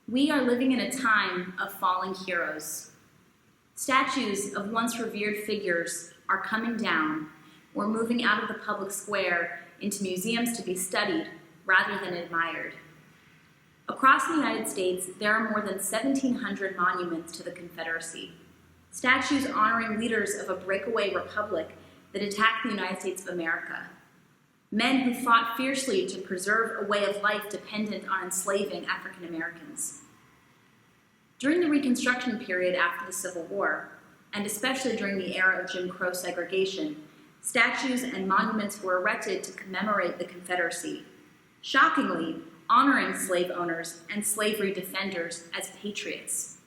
We are living in a time of falling heroes. Statues of once revered figures are coming down or moving out of the public square into museums to be studied rather than admired. Across the United States, there are more than 1,700 monuments to the Confederacy, statues honoring leaders of a breakaway republic that attacked the United States of America, men who fought fiercely to preserve a way of life dependent on enslaving African Americans. During the Reconstruction period after the Civil War, and especially during the era of Jim Crow segregation, statues and monuments were erected to commemorate the Confederacy, shockingly honoring slave owners and slavery defenders as patriots.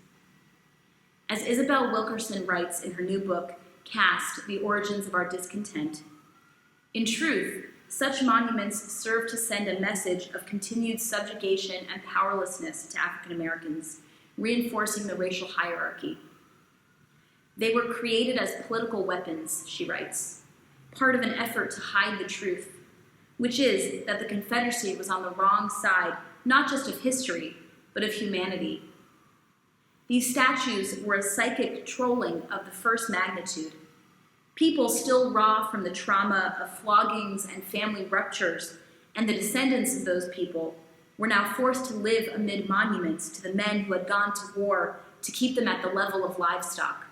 As Isabel Wilkerson writes in her new book, Caste: The Origins of Our Discontent, in truth, such monuments serve to send a message of continued subjugation and powerlessness to African Americans, reinforcing the racial hierarchy. They were created as political weapons, she writes, part of an effort to hide the truth, which is that the Confederacy was on the wrong side, not just of history, but of humanity. These statues were a psychic trolling of the first magnitude. People still raw from the trauma of floggings and family ruptures, and the descendants of those people were now forced to live amid monuments to the men who had gone to war to keep them at the level of livestock.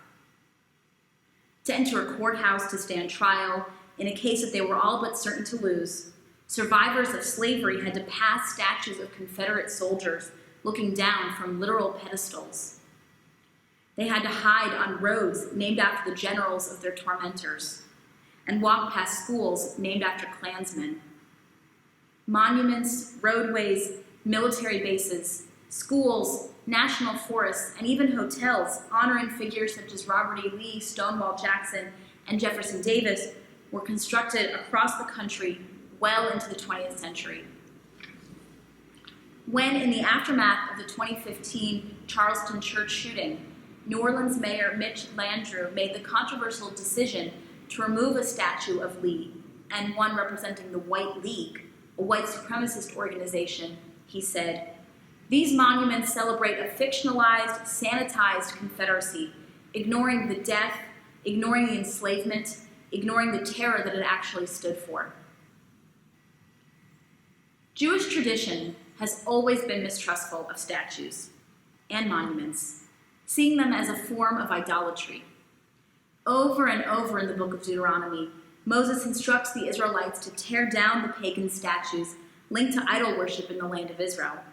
To enter a courthouse to stand trial in a case that they were all but certain to lose, survivors of slavery had to pass statues of Confederate soldiers looking down from literal pedestals. They had to hide on roads named after the generals of their tormentors and walk past schools named after Klansmen. Monuments, roadways, military bases, schools, national forests, and even hotels honoring figures such as Robert E. Lee, Stonewall Jackson, and Jefferson Davis were constructed across the country well into the 20th century. When, in the aftermath of the 2015 Charleston church shooting, New Orleans Mayor Mitch Landrieu made the controversial decision to remove a statue of Lee and one representing the White League, a white supremacist organization, he said, "These monuments celebrate a fictionalized, sanitized Confederacy, ignoring the death, ignoring the enslavement, ignoring the terror that it actually stood for." Jewish tradition has always been mistrustful of statues and monuments, seeing them as a form of idolatry. Over and over in the book of Deuteronomy, Moses instructs the Israelites to tear down the pagan statues linked to idol worship in the land of Israel.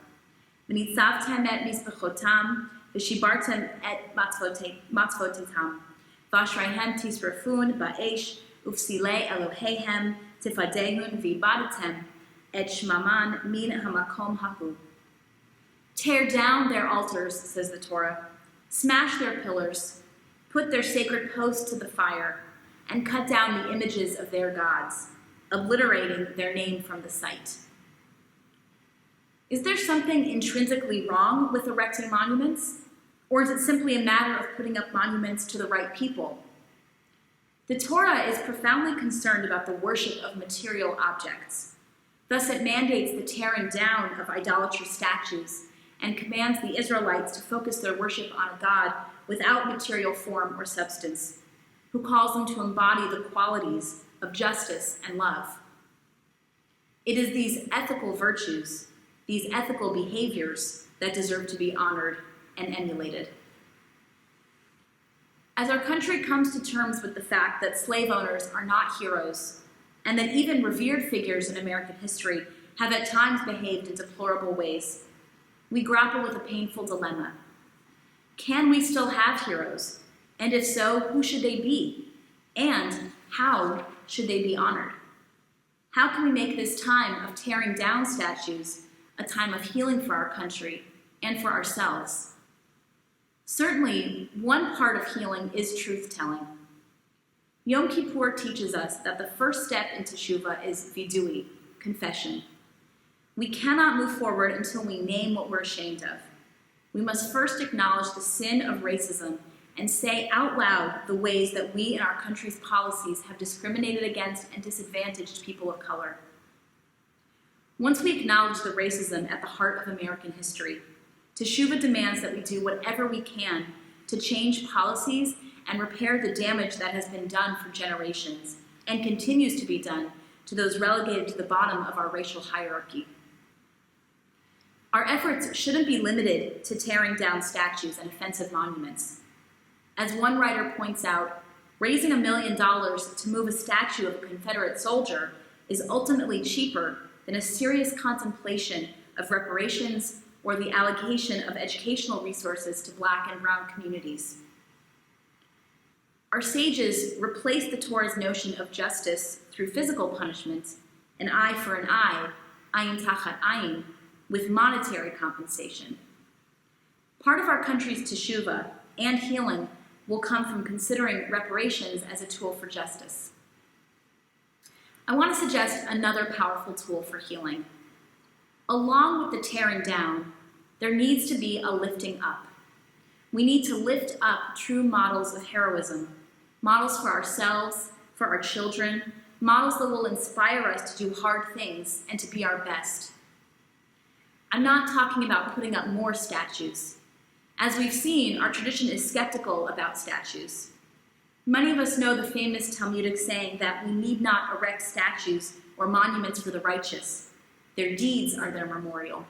"V'nitzavtem et mizbechotam, v'shibartem et matzvotetam, v'ashrayhem tisrafun ba'esh, ufsilei Eloheihem tifadehun v'ibadatem, et shmaman min hamakom hahu." Tear down their altars, says the Torah, smash their pillars, put their sacred posts to the fire, and cut down the images of their gods, obliterating their name from the site. Is there something intrinsically wrong with erecting monuments? Or is it simply a matter of putting up monuments to the right people? The Torah is profoundly concerned about the worship of material objects. Thus, it mandates the tearing down of idolatrous statues and commands the Israelites to focus their worship on a God without material form or substance, who calls them to embody the qualities of justice and love. It is these ethical virtues, these ethical behaviors, that deserve to be honored and emulated. As our country comes to terms with the fact that slave owners are not heroes, and that even revered figures in American history have at times behaved in deplorable ways, we grapple with a painful dilemma. Can we still have heroes? And if so, who should they be? And how should they be honored? How can we make this time of tearing down statues a time of healing for our country and for ourselves? Certainly, one part of healing is truth-telling. Yom Kippur teaches us that the first step into Teshuvah is vidui, confession. We cannot move forward until we name what we're ashamed of. We must first acknowledge the sin of racism and say out loud the ways that we and our country's policies have discriminated against and disadvantaged people of color. Once we acknowledge the racism at the heart of American history, Teshuvah demands that we do whatever we can to change policies and repair the damage that has been done for generations and continues to be done to those relegated to the bottom of our racial hierarchy. Our efforts shouldn't be limited to tearing down statues and offensive monuments. As one writer points out, raising $1 million to move a statue of a Confederate soldier is ultimately cheaper than a serious contemplation of reparations or the allocation of educational resources to Black and Brown communities. Our sages replaced the Torah's notion of justice through physical punishment, an eye for an eye, ayin tachat ayin, with monetary compensation. Part of our country's teshuvah and healing will come from considering reparations as a tool for justice. I want to suggest another powerful tool for healing. Along with the tearing down, there needs to be a lifting up. We need to lift up true models of heroism, models for ourselves, for our children, models that will inspire us to do hard things and to be our best. I'm not talking about putting up more statues. As we've seen, our tradition is skeptical about statues. Many of us know the famous Talmudic saying that we need not erect statues or monuments for the righteous. Their deeds are their memorial.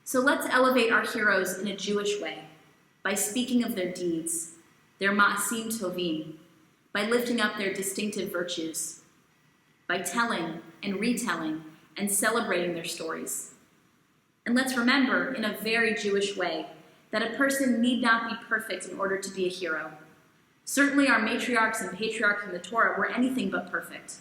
So let's elevate our heroes in a Jewish way, by speaking of their deeds, their ma'asim tovim, by lifting up their distinctive virtues, by telling and retelling and celebrating their stories. And let's remember, in a very Jewish way, that a person need not be perfect in order to be a hero. Certainly our matriarchs and patriarchs in the Torah were anything but perfect.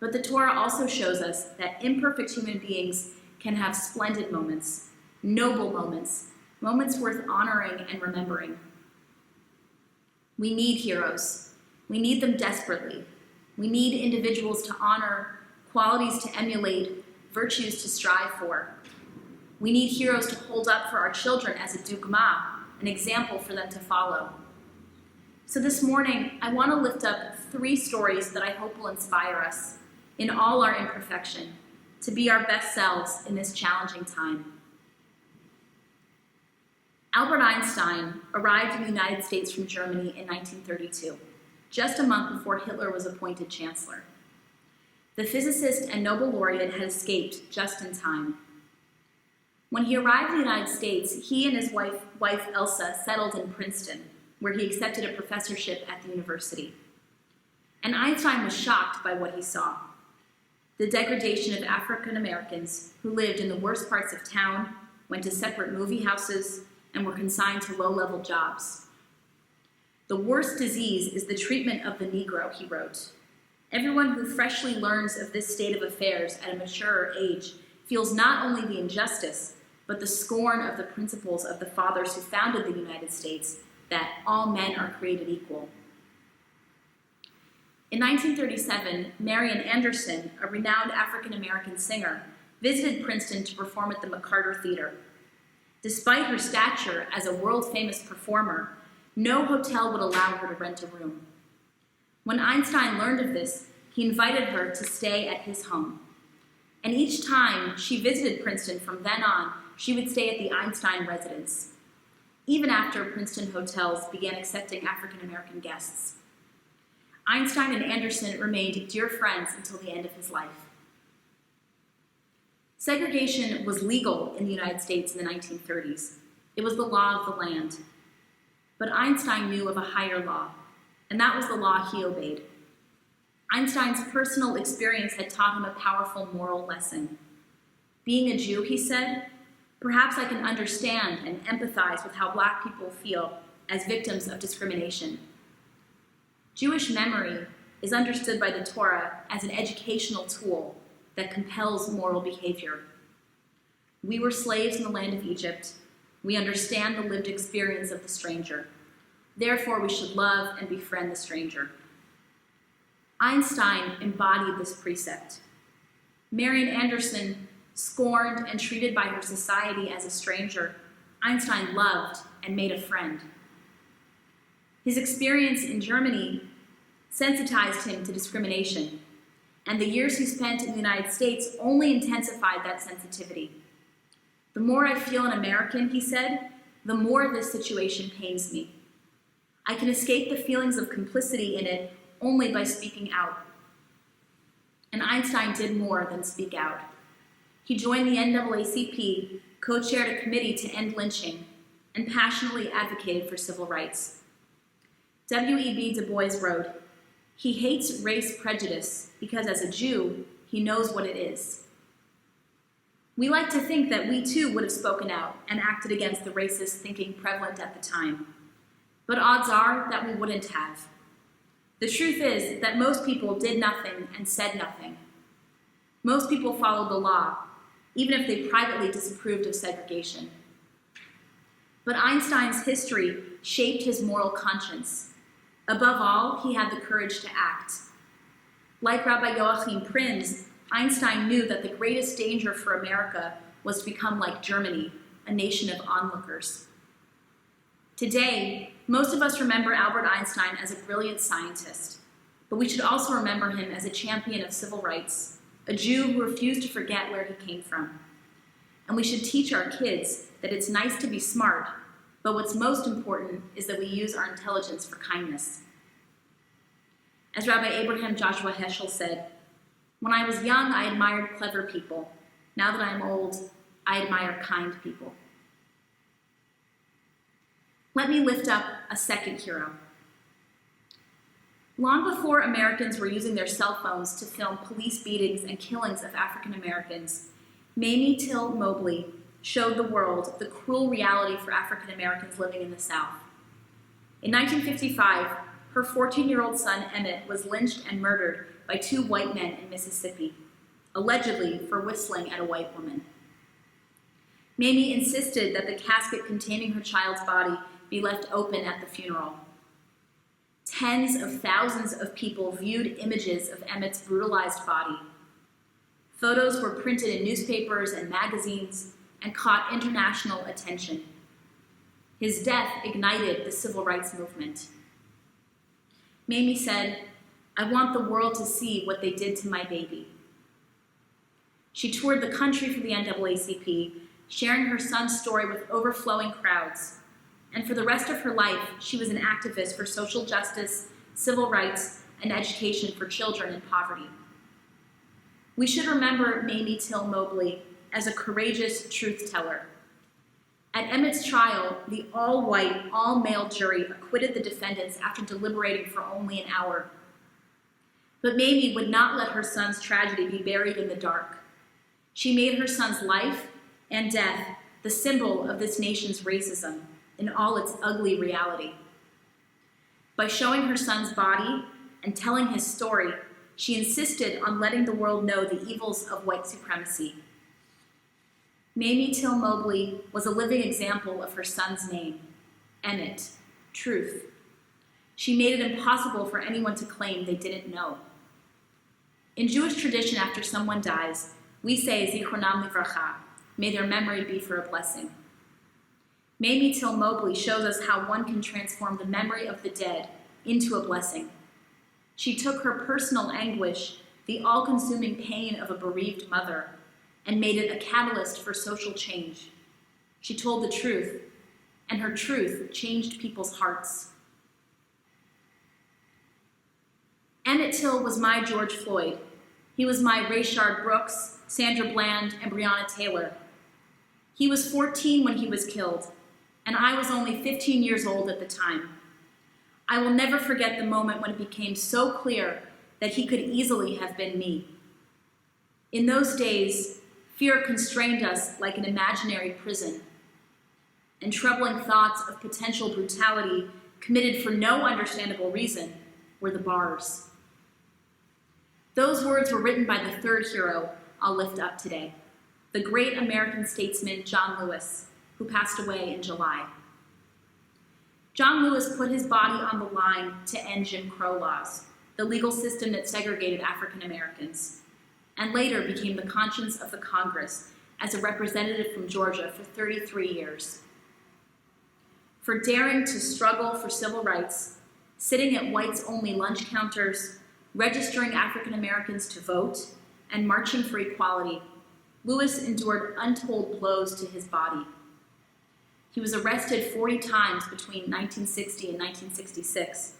But the Torah also shows us that imperfect human beings can have splendid moments, noble moments, moments worth honoring and remembering. We need heroes. We need them desperately. We need individuals to honor, qualities to emulate, virtues to strive for. We need heroes to hold up for our children as a dugma, an example for them to follow. So this morning, I want to lift up 3 stories that I hope will inspire us, in all our imperfection, to be our best selves in this challenging time. Albert Einstein arrived in the United States from Germany in 1932, just a month before Hitler was appointed chancellor. The physicist and Nobel laureate had escaped just in time. When he arrived in the United States, he and his wife Elsa settled in Princeton, where he accepted a professorship at the university. And Einstein was shocked by what he saw: the degradation of African Americans who lived in the worst parts of town, went to separate movie houses, and were consigned to low-level jobs. The worst disease is the treatment of the Negro, he wrote. Everyone who freshly learns of this state of affairs at a mature age feels not only the injustice, but the scorn of the principles of the fathers who founded the United States, that all men are created equal. In 1937, Marian Anderson, a renowned African-American singer, visited Princeton to perform at the Marder Theater. Despite her stature as a world-famous performer, no hotel would allow her to rent a room. When Einstein learned of this, he invited her to stay at his home. And each time she visited Princeton from then on, she would stay at the Einstein residence, even after Princeton hotels began accepting African-American guests. Einstein and Anderson remained dear friends until the end of his life. Segregation was legal in the United States in the 1930s. It was the law of the land. But Einstein knew of a higher law, and that was the law he obeyed. Einstein's personal experience had taught him a powerful moral lesson. Being a Jew, he said, perhaps I can understand and empathize with how Black people feel as victims of discrimination. Jewish memory is understood by the Torah as an educational tool that compels moral behavior. We were slaves in the land of Egypt. We understand the lived experience of the stranger. Therefore, we should love and befriend the stranger. Einstein embodied this precept. Marian Anderson, scorned and treated by her society as a stranger, Einstein loved and made a friend. His experience in Germany sensitized him to discrimination, and the years he spent in the United States only intensified that sensitivity. "The more I feel an American," he said, "the more this situation pains me. I can escape the feelings of complicity in it only by speaking out." And Einstein did more than speak out. He joined the NAACP, co-chaired a committee to end lynching, and passionately advocated for civil rights. W.E.B. Du Bois wrote, "He hates race prejudice because as a Jew, he knows what it is." We like to think that we too would have spoken out and acted against the racist thinking prevalent at the time, but odds are that we wouldn't have. The truth is that most people did nothing and said nothing. Most people followed the law, even if they privately disapproved of segregation. But Einstein's history shaped his moral conscience. Above all, he had the courage to act. Like Rabbi Joachim Prinz, Einstein knew that the greatest danger for America was to become like Germany, a nation of onlookers. Today, most of us remember Albert Einstein as a brilliant scientist, but we should also remember him as a champion of civil rights, a Jew who refused to forget where he came from. And we should teach our kids that it's nice to be smart, but what's most important is that we use our intelligence for kindness. As Rabbi Abraham Joshua Heschel said, "When I was young, I admired clever people. Now that I am old, I admire kind people." Let me lift up a second hero. Long before Americans were using their cell phones to film police beatings and killings of African Americans, Mamie Till Mobley showed the world the cruel reality for African Americans living in the South. In 1955, her 14-year-old son Emmett was lynched and murdered by two white men in Mississippi, allegedly for whistling at a white woman. Mamie insisted that the casket containing her child's body be left open at the funeral. Tens of thousands of people viewed images of Emmett's brutalized body. Photos were printed in newspapers and magazines and caught international attention. His death ignited the civil rights movement. Mamie said, "I want the world to see what they did to my baby." She toured the country for the NAACP, sharing her son's story with overflowing crowds. And for the rest of her life, she was an activist for social justice, civil rights, and education for children in poverty. We should remember Mamie Till Mobley as a courageous truth teller. At Emmett's trial, the all-white, all-male jury acquitted the defendants after deliberating for only an hour. But Mamie would not let her son's tragedy be buried in the dark. She made her son's life and death the symbol of this nation's racism in all its ugly reality. By showing her son's body and telling his story, she insisted on letting the world know the evils of white supremacy. Mamie Till Mobley was a living example of her son's name, Emmett, truth. She made it impossible for anyone to claim they didn't know. In Jewish tradition, after someone dies, we say Zichronam Livracha, may their memory be for a blessing. Mamie Till Mobley shows us how one can transform the memory of the dead into a blessing. She took her personal anguish, the all-consuming pain of a bereaved mother, and made it a catalyst for social change. She told the truth, and her truth changed people's hearts. Emmett Till was my George Floyd. He was my Rayshard Brooks, Sandra Bland, and Breonna Taylor. He was 14 when he was killed, and I was only 15 years old at the time. I will never forget the moment when it became so clear that he could easily have been me. In those days, fear constrained us like an imaginary prison, and troubling thoughts of potential brutality committed for no understandable reason were the bars. Those words were written by the third hero I'll lift up today, the great American statesman John Lewis, who passed away in July. John Lewis put his body on the line to end Jim Crow laws, the legal system that segregated African Americans, and later became the conscience of the Congress as a representative from Georgia for 33 years. For daring to struggle for civil rights, sitting at whites-only lunch counters, registering African Americans to vote, and marching for equality, Louis endured untold blows to his body. He was arrested 40 times between 1960 and 1966,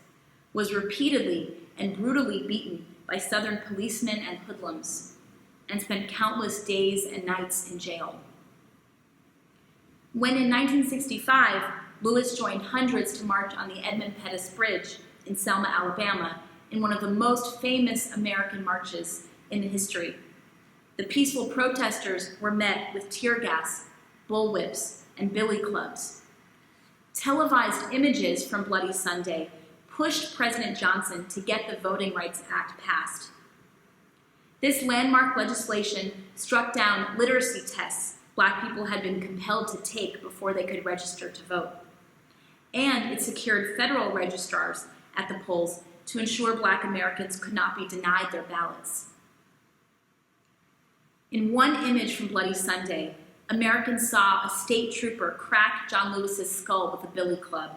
was repeatedly and brutally beaten by Southern policemen and hoodlums, and spent countless days and nights in jail. When in 1965, Louis joined hundreds to march on the Edmund Pettus Bridge in Selma, Alabama, in one of the most famous American marches in history, the peaceful protesters were met with tear gas, bullwhips, and billy clubs. Televised images from Bloody Sunday pushed President Johnson to get the Voting Rights Act passed. This landmark legislation struck down literacy tests Black people had been compelled to take before they could register to vote. And it secured federal registrars at the polls to ensure Black Americans could not be denied their ballots. In one image from Bloody Sunday, Americans saw a state trooper crack John Lewis's skull with a billy club,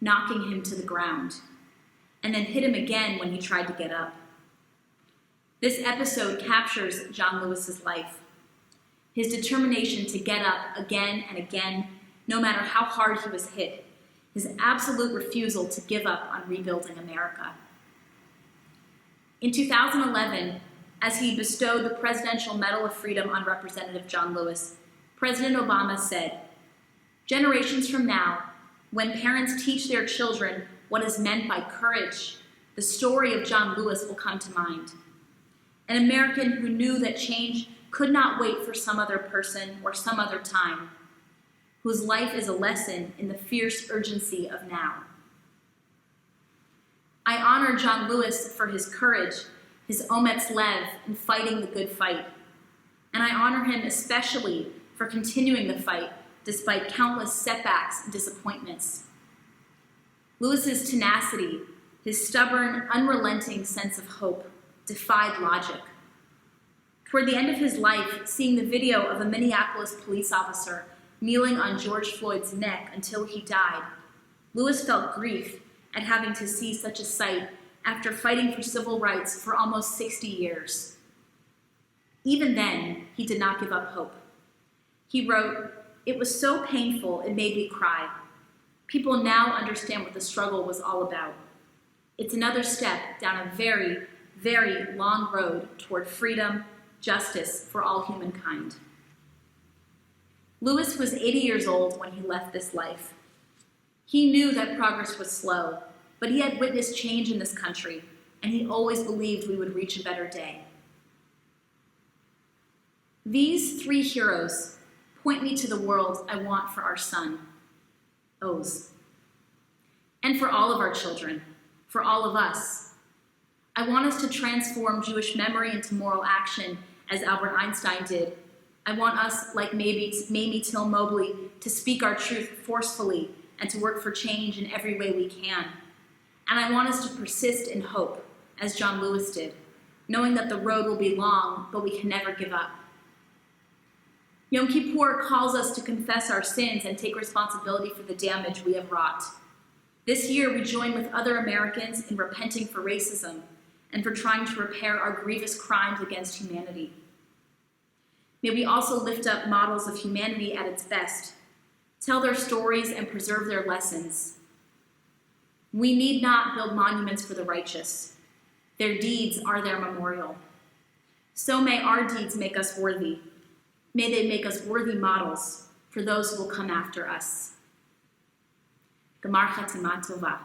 knocking him to the ground, and then hit him again when he tried to get up. This episode captures John Lewis's life, his determination to get up again and again, no matter how hard he was hit, his absolute refusal to give up on rebuilding America. In 2011, as he bestowed the Presidential Medal of Freedom on Representative John Lewis, President Obama said, "Generations from now, when parents teach their children what is meant by courage, the story of John Lewis will come to mind. An American who knew that change could not wait for some other person or some other time, whose life is a lesson in the fierce urgency of now." I honor John Lewis for his courage, his ometz lev in fighting the good fight. And I honor him especially for continuing the fight despite countless setbacks and disappointments. Lewis's tenacity, his stubborn, unrelenting sense of hope, defied logic. Toward the end of his life, seeing the video of a Minneapolis police officer kneeling on George Floyd's neck until he died, Lewis felt grief at having to see such a sight after fighting for civil rights for almost 60 years. Even then, he did not give up hope. He wrote, "It was so painful it made me cry. People now understand what the struggle was all about. It's another step down a very, very long road toward freedom, justice for all humankind." Lewis was 80 years old when he left this life. He knew that progress was slow, but he had witnessed change in this country, and he always believed we would reach a better day. These three heroes point me to the world I want for our son, Oz, and for all of our children, for all of us. I want us to transform Jewish memory into moral action, as Albert Einstein did. I want us, like Mamie Till Mobley, to speak our truth forcefully and to work for change in every way we can. And I want us to persist in hope, as John Lewis did, knowing that the road will be long, but we can never give up. Yom Kippur calls us to confess our sins and take responsibility for the damage we have wrought. This year, we join with other Americans in repenting for racism and for trying to repair our grievous crimes against humanity. May we also lift up models of humanity at its best, tell their stories and preserve their lessons. We need not build monuments for the righteous. Their deeds are their memorial. So may our deeds make us worthy. May they make us worthy models for those who will come after us. Gemar Chatima Tova.